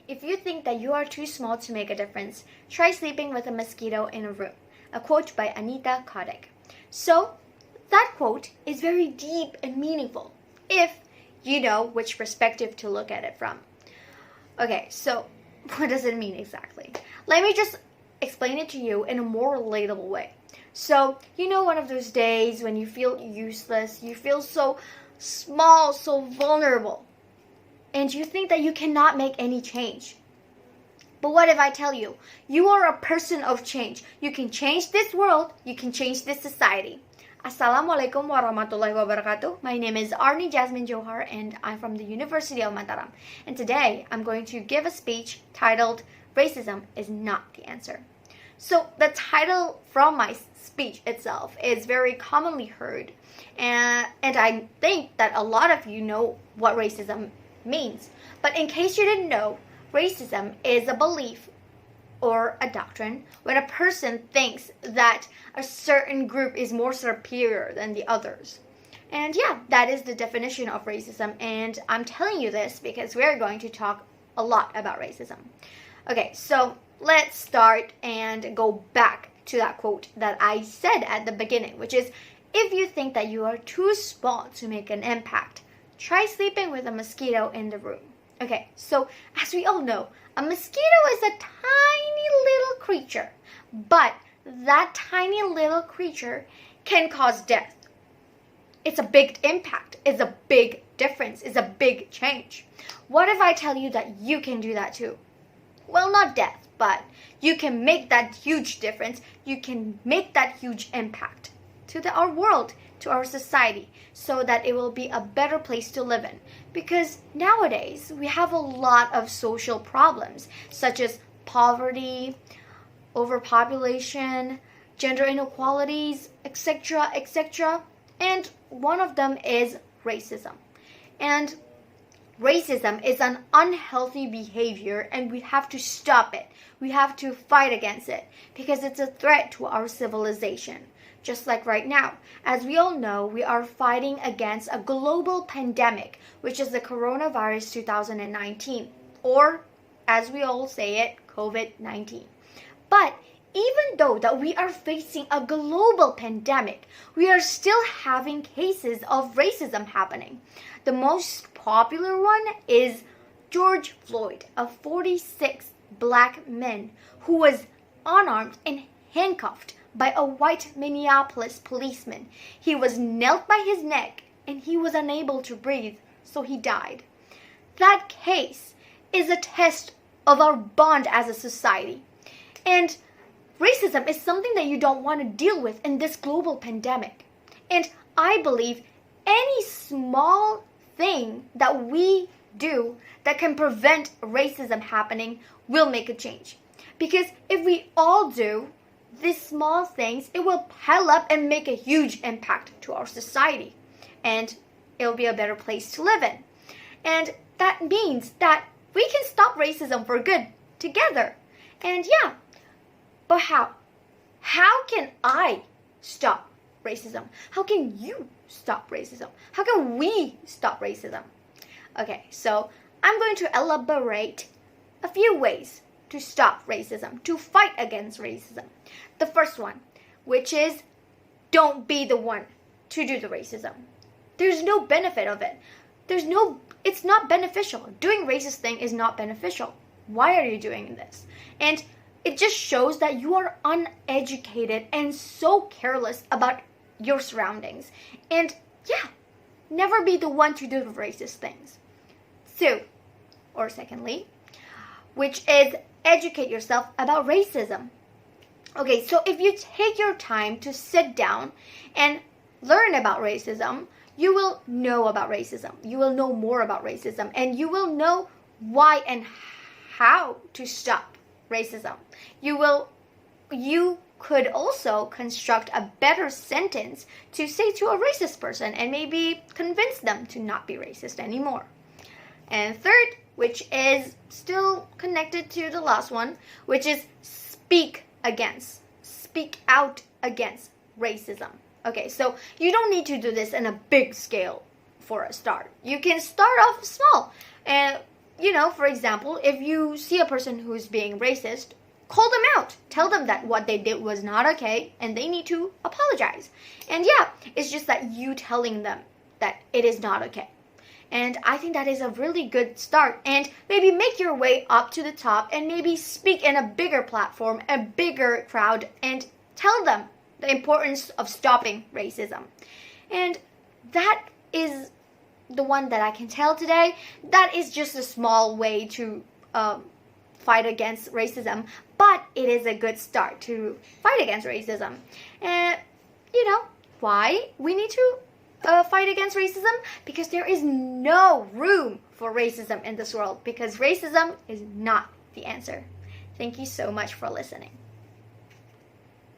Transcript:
If you think that you are too small to make a difference, try sleeping with a mosquito in a room. A quote by Anita Kodak. So, that quote is very deep and meaningful if you know which perspective to look at it from. Okay, so what does it mean exactly? Let me just explain it to you in a more relatable way. So, one of those days when you feel useless, you feel so small, so vulnerable, and you think that you cannot make any change. But what if I tell you, you are a person of change. You can change this world, you can change this society. Assalamualaikum warahmatullahi wabarakatuh. My name is Arnie Jasmine Johar and I'm from the University of Mataram. And today I'm going to give a speech titled, Racism is Not the Answer. So the title from my speech itself is very commonly heard. And I think that a lot of you know what racism means. But in case you didn't know, racism is a belief or a doctrine when a person thinks that a certain group is more superior than the others. And yeah, that is the definition of racism. And I'm telling you this because we're going to talk a lot about racism. Okay, so let's start and go back to that quote that I said at the beginning, which is, if you think that you are too small to make an impact, try sleeping with a mosquito in the room. Okay, so as we all know, a mosquito is a tiny little creature, but that tiny little creature can cause death. It's a big impact, it's a big difference, it's a big change. What if I tell you that you can do that too? Well, not death, but you can make that huge difference, you can make that huge impact to our world, to our society, so that it will be a better place to live in. Because nowadays, we have a lot of social problems, such as poverty, overpopulation, gender inequalities, etc., etc. And one of them is racism. And racism is an unhealthy behavior and we have to stop it. We have to fight against it because it's a threat to our civilization. Just like right now, as we all know, we are fighting against a global pandemic, which is the coronavirus 2019, or as we all say it, COVID-19. But even though that we are facing a global pandemic, we are still having cases of racism happening. The most popular one is George Floyd, a 46 black man who was unarmed and handcuffed by a white Minneapolis policeman. He was knelt by his neck and he was unable to breathe, so he died. That case is a test of our bond as a society. And racism is something that you don't want to deal with in this global pandemic. And I believe any small thing that we do that can prevent racism happening will make a change. Because if we all do these small things, it will pile up and make a huge impact to our society. And it will be a better place to live in. And that means that we can stop racism for good together. And yeah, but how? How can I stop racism? How can you stop racism? How can we stop racism? Okay, so I'm going to elaborate a few ways to stop racism, to fight against racism. The first one, which is don't be the one to do the racism. There's no benefit of it. It's not beneficial. Doing racist thing is not beneficial. Why are you doing this? And it just shows that you are uneducated and so careless about your surroundings. And yeah, never be the one to do the racist things. Secondly, which is educate yourself about racism. Okay, so if you take your time to sit down and learn about racism, you will know about racism. You will know more about racism and you will know why and how to stop racism. You could also construct a better sentence to say to a racist person and maybe convince them to not be racist anymore. And third, which is still connected to the last one, which is speak out against racism. Okay, so you don't need to do this in a big scale for a start. You can start off small and for example, if you see a person who's being racist, call them out. Tell them that what they did was not okay and they need to apologize. And yeah, it's just that you telling them that it is not okay. And I think that is a really good start. And maybe make your way up to the top and maybe speak in a bigger platform, a bigger crowd, and tell them the importance of stopping racism. And that is the one that I can tell today. That is just a small way to fight against racism, but it is a good start to fight against racism. And why we need to fight against racism? Because there is no room for racism in this world, because racism is not the answer. Thank you so much for listening.